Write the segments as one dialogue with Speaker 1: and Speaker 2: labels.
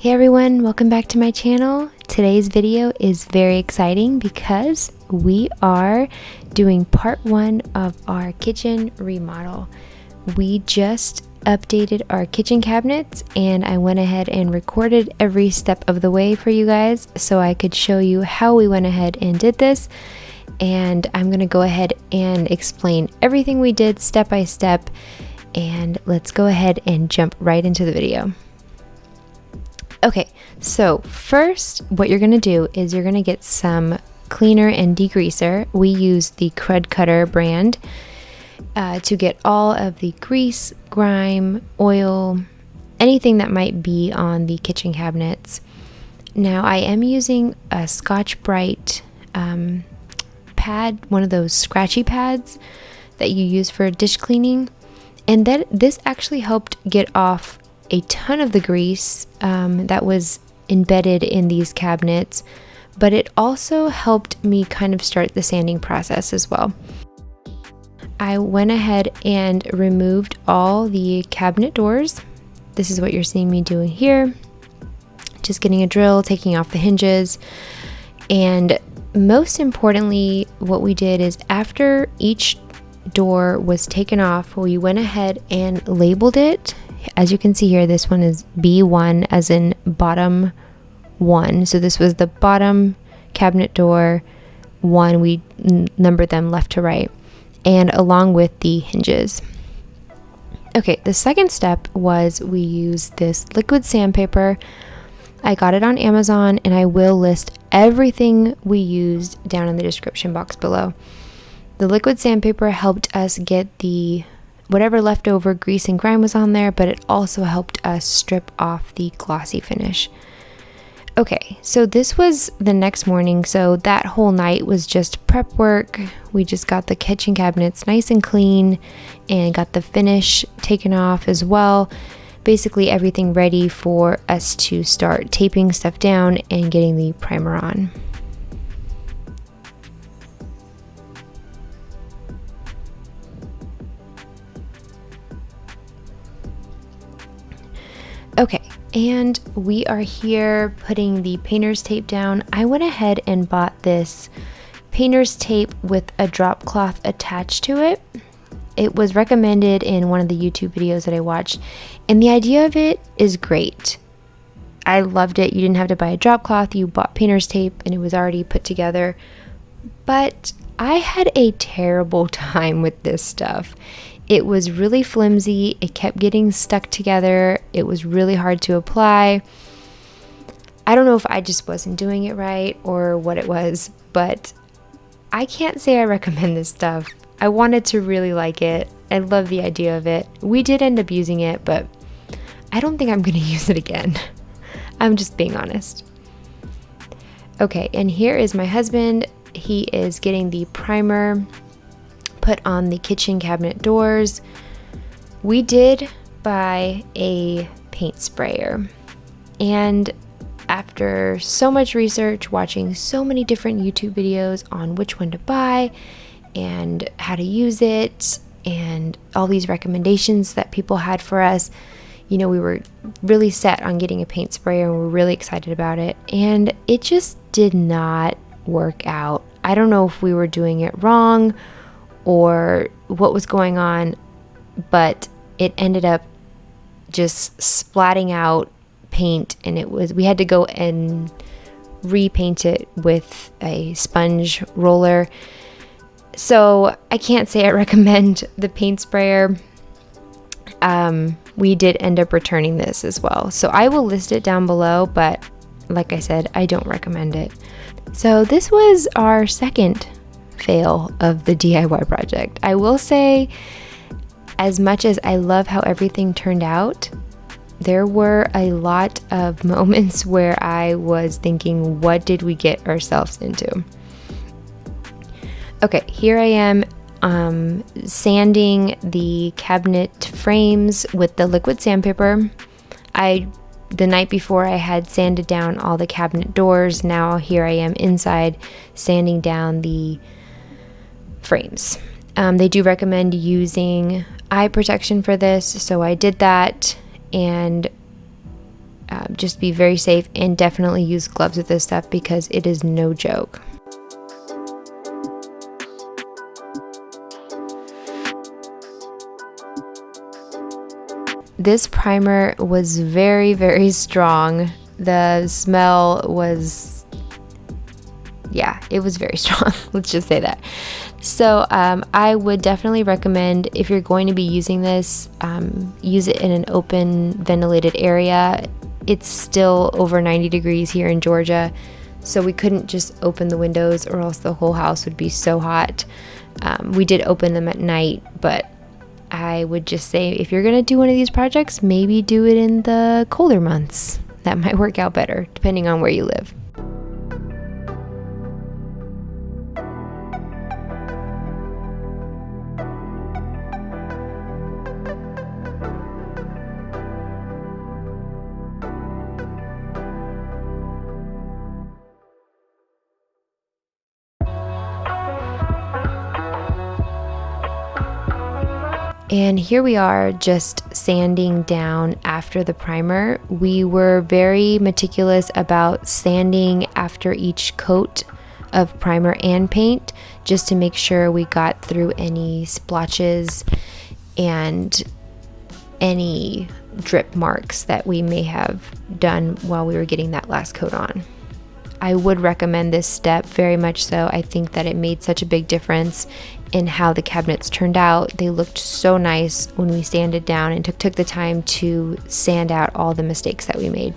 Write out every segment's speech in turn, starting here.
Speaker 1: Hey everyone, welcome back to my channel. Today's video is very exciting because we are doing part 1 of our kitchen remodel. We just updated our kitchen cabinets and I went ahead and recorded every step of the way for you guys so I could show you how we went ahead and did this. And I'm going to go ahead and explain everything we did step by step, and let's go ahead and jump right into the video. Okay, so first what you're going to do is you're going to get some cleaner and degreaser. We use the Krud Cutter brand to get all of the grease, grime, oil, anything that might be on the kitchen cabinets. Now I am using a Scotch Brite pad, one of those scratchy pads that you use for dish cleaning, and then this actually helped get off a ton of the grease that was embedded in these cabinets, but it also helped me kind of start the sanding process as well. I went ahead and removed all the cabinet doors. This is what you're seeing me doing here. Just getting a drill, taking off the hinges, and most importantly, what we did is after each door was taken off, we went ahead and labeled it. As you can see here, this one is B1 as in bottom 1. So this was the bottom cabinet door 1. We numbered them left to right, and along with the hinges. Okay, the second step was we used this liquid sandpaper. I got it on Amazon, and I will list everything we used down in the description box below. The liquid sandpaper helped us get the whatever leftover grease and grime was on there, but it also helped us strip off the glossy finish. Okay, so this was the next morning, so that whole night was just prep work. We just got the kitchen cabinets nice and clean and got the finish taken off as well. Basically everything ready for us to start taping stuff down and getting the primer on. Okay, and we are here putting the painter's tape down. I went ahead and bought this painter's tape with a drop cloth attached to it. It was recommended in one of the YouTube videos that I watched, and the idea of it is great. I loved it. You didn't have to buy a drop cloth, you bought painter's tape and it was already put together. But I had a terrible time with this stuff. It was really flimsy, it kept getting stuck together, it was really hard to apply. I don't know if I just wasn't doing it right or what it was, but I can't say I recommend this stuff. I wanted to really like it. I love the idea of it. We did end up using it, but I don't think I'm going to use it again. I'm just being honest. Okay, and here is my husband. He is getting the primer put on the kitchen cabinet doors. We did buy a paint sprayer, and after so much research, watching so many different YouTube videos on which one to buy and how to use it and all these recommendations that people had for us, you know, we were really set on getting a paint sprayer and we're really excited about it, and it just did not work out. I don't know if we were doing it wrong or what was going on, but it ended up just splatting out paint, and we had to go and repaint it with a sponge roller. So I can't say I recommend the paint sprayer. We did end up returning this as well, so I will list it down below, but like I said, I don't recommend it. So this was our second fail of the DIY project. I will say, as much as I love how everything turned out, there were a lot of moments where I was thinking, what did we get ourselves into? Okay, here I am sanding the cabinet frames with the liquid sandpaper. The night before I had sanded down all the cabinet doors. Now here I am inside sanding down the frames. They do recommend using eye protection for this, so I did that, and just be very safe, and definitely use gloves with this stuff because it is no joke. This primer was very, very strong. The smell was, yeah, it was very strong. Let's just say that. So I would definitely recommend, if you're going to be using this, use it in an open, ventilated area. It's still over 90 degrees here in Georgia, so we couldn't just open the windows or else the whole house would be so hot. We did open them at night, but I would just say, if you're gonna do one of these projects, maybe do it in the colder months. That might work out better, depending on where you live. And here we are, just sanding down after the primer. We were very meticulous about sanding after each coat of primer and paint, just to make sure we got through any splotches and any drip marks that we may have done while we were getting that last coat on. I would recommend this step very much so. I think that it made such a big difference in how the cabinets turned out. They looked so nice when we sanded down and took the time to sand out all the mistakes that we made.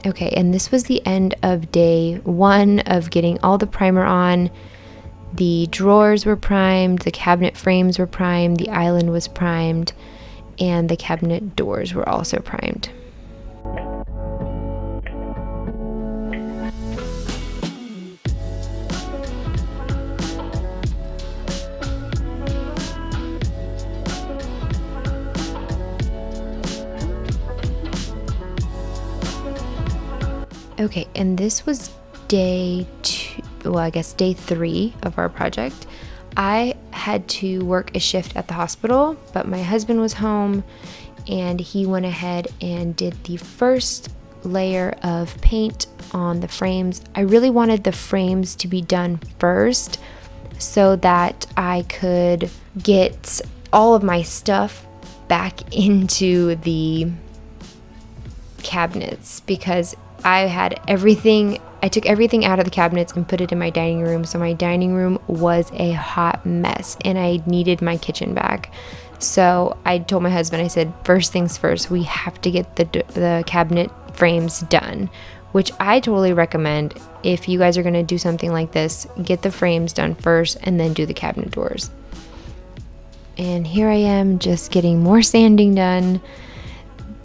Speaker 1: Okay, and this was the end of day 1 of getting all the primer on. The drawers were primed, the cabinet frames were primed, the island was primed, and the cabinet doors were also primed. Okay, and this was day 2, well, I guess day 3 of our project. I had to work a shift at the hospital, but my husband was home and he went ahead and did the first layer of paint on the frames. I really wanted the frames to be done first so that I could get all of my stuff back into the cabinets, because I took everything out of the cabinets and put it in my dining room. So my dining room was a hot mess and I needed my kitchen back. So I told my husband, I said, first things first, we have to get the cabinet frames done, which I totally recommend. If you guys are going to do something like this, get the frames done first and then do the cabinet doors. And here I am just getting more sanding done.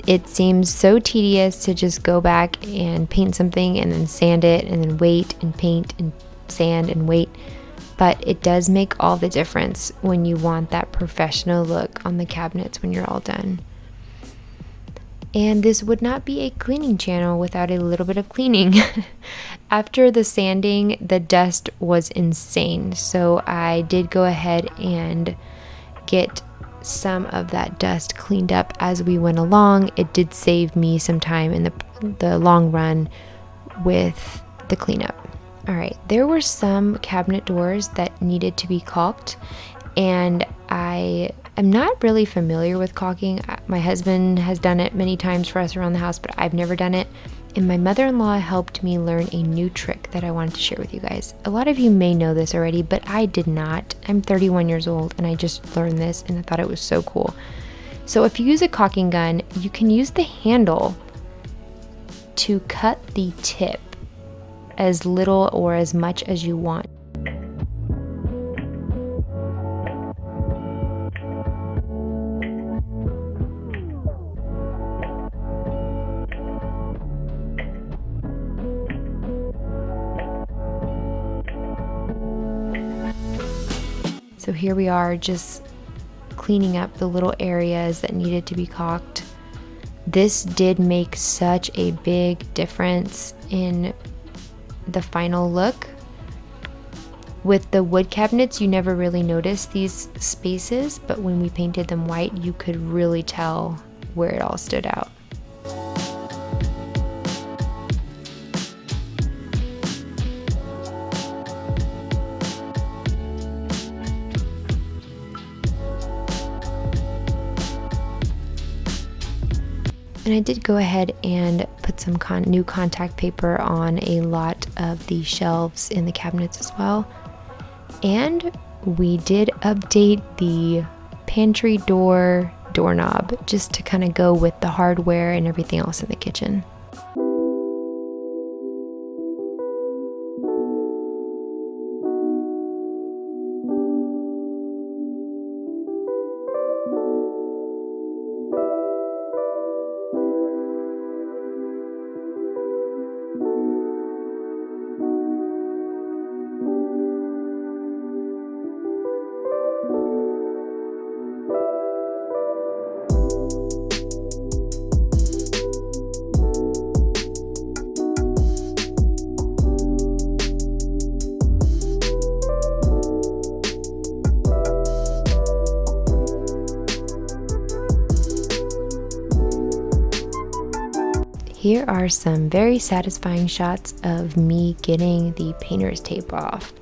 Speaker 1: It seems so tedious to just go back and paint something and then sand it and then wait and paint and sand and wait. But it does make all the difference when you want that professional look on the cabinets when you're all done. And this would not be a cleaning channel without a little bit of cleaning. After the sanding, the dust was insane. So I did go ahead and get some of that dust cleaned up as we went along. It did save me some time in the long run with the cleanup. All right, there were some cabinet doors that needed to be caulked, and I am not really familiar with caulking. My husband has done it many times for us around the house, but I've never done it. And my mother-in-law helped me learn a new trick that I wanted to share with you guys. A lot of you may know this already, but I did not. I'm 31 years old and I just learned this and I thought it was so cool. So if you use a caulking gun, you can use the handle to cut the tip as little or as much as you want. So here we are, just cleaning up the little areas that needed to be caulked. This did make such a big difference in the final look. With the wood cabinets, you never really noticed these spaces, but when we painted them white, you could really tell where it all stood out. And I did go ahead and put some new contact paper on a lot of the shelves in the cabinets as well. And we did update the pantry door doorknob just to kind of go with the hardware and everything else in the kitchen. Here are some very satisfying shots of me getting the painter's tape off.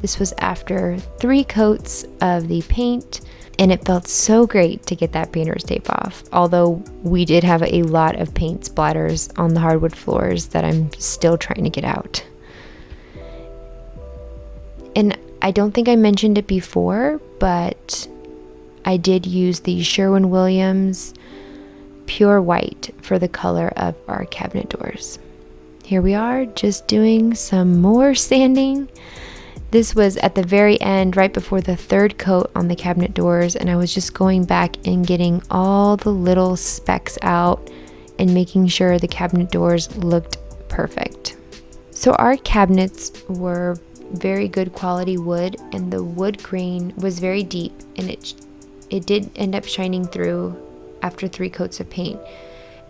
Speaker 1: This was after 3 coats of the paint, and it felt so great to get that painter's tape off. Although we did have a lot of paint splatters on the hardwood floors that I'm still trying to get out. And I don't think I mentioned it before, but I did use the Sherwin-Williams pure white for the color of our cabinet doors. Here we are, just doing some more sanding. This was at the very end, right before the 3rd coat on the cabinet doors, and I was just going back and getting all the little specks out and making sure the cabinet doors looked perfect. So our cabinets were very good quality wood, and the wood grain was very deep, and it did end up shining through after 3 coats of paint.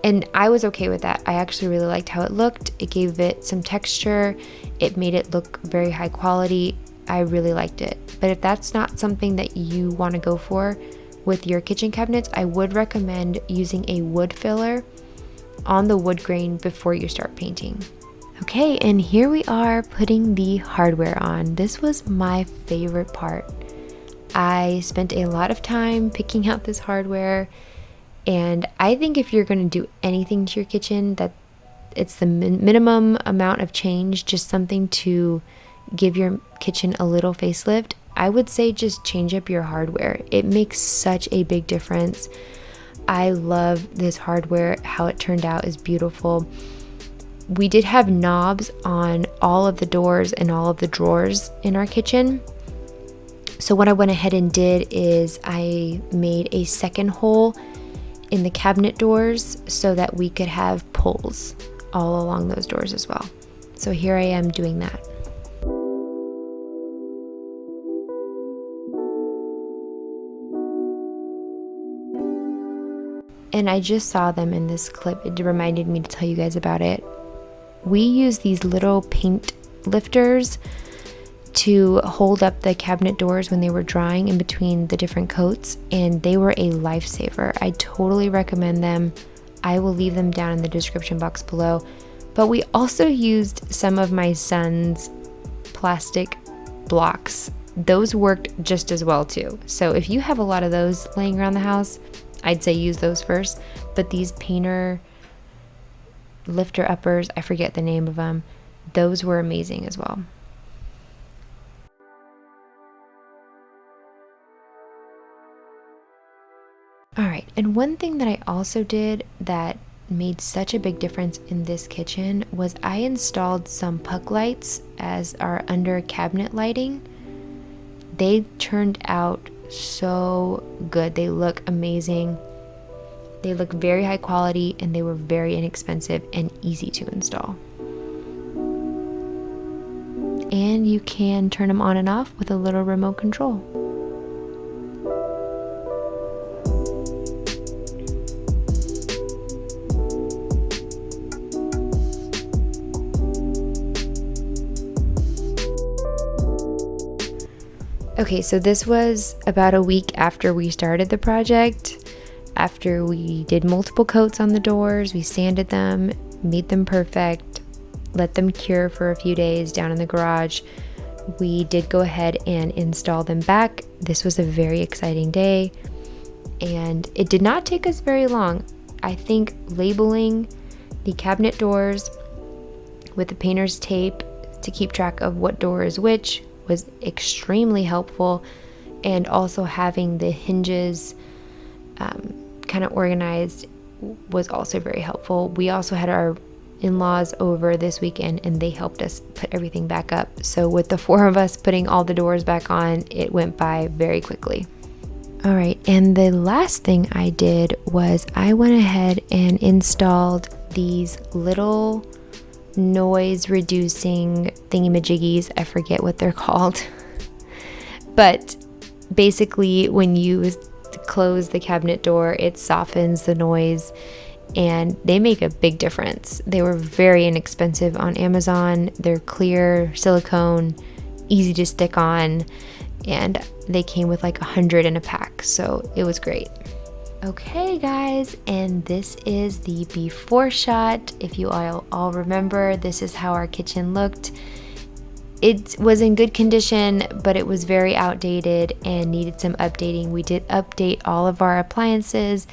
Speaker 1: And I was okay with that. I actually really liked how it looked. It gave it some texture. It made it look very high quality. I really liked it. But if that's not something that you want to go for with your kitchen cabinets, I would recommend using a wood filler on the wood grain before you start painting. Okay, and here we are putting the hardware on. This was my favorite part. I spent a lot of time picking out this hardware. And I think if you're going to do anything to your kitchen, that it's the minimum amount of change, just something to give your kitchen a little facelift, I would say just change up your hardware. It makes such a big difference. I love this hardware. How it turned out is beautiful. We did have knobs on all of the doors and all of the drawers in our kitchen. So what I went ahead and did is I made a second hole in the cabinet doors so that we could have pulls all along those doors as well. So here I am doing that. And I just saw them in this clip. It reminded me to tell you guys about it. We use these little paint lifters to hold up the cabinet doors when they were drying in between the different coats, and they were a lifesaver. I totally recommend them. I will leave them down in the description box below. But we also used some of my son's plastic blocks. Those worked just as well too. So if you have a lot of those laying around the house, I'd say use those first. But these painter lifter uppers, I forget the name of them, those were amazing as well. Alright, and one thing that I also did that made such a big difference in this kitchen was I installed some puck lights as our under cabinet lighting. They turned out so good. They look amazing. They look very high quality, and they were very inexpensive and easy to install. And you can turn them on and off with a little remote control. Okay, so this was about a week after we started the project. After we did multiple coats on the doors, we sanded them, made them perfect, let them cure for a few days down in the garage. We did go ahead and install them back. This was a very exciting day, and it did not take us very long. I think labeling the cabinet doors with the painter's tape to keep track of what door is which was extremely helpful, and also having the hinges kind of organized was also very helpful. We also had our in-laws over this weekend, and they helped us put everything back up. So with the 4 of us putting all the doors back on, it went by very quickly. All right, and the last thing I did was I went ahead and installed these little noise reducing thingamajiggies. I forget what they're called. But basically, when you close the cabinet door, it softens the noise, and they make a big difference. They were very inexpensive on Amazon. They're clear silicone, easy to stick on, and they came with like 100 in a pack, so it was great. Okay guys, and this is the before shot. If you all remember, this is how our kitchen looked. It was in good condition, but it was very outdated and needed some updating. We did update all of our appliances,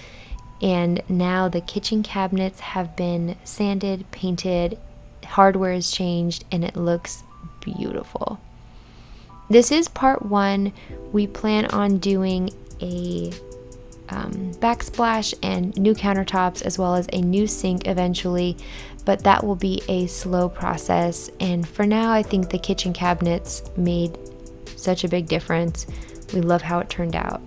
Speaker 1: and now the kitchen cabinets have been sanded, painted, hardware is changed, and it looks beautiful. This is part 1. We plan on doing a backsplash and new countertops, as well as a new sink eventually, but that will be a slow process. And for now, I think the kitchen cabinets made such a big difference. We love how it turned out,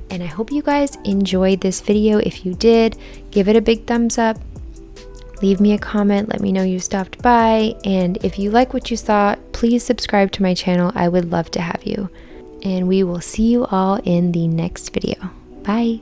Speaker 1: and I hope you guys enjoyed this video. If you did, give it a big thumbs up, leave me a comment, let me know you stopped by, and if you like what you saw, please subscribe to my channel. I would love to have you, and we will see you all in the next video. Bye.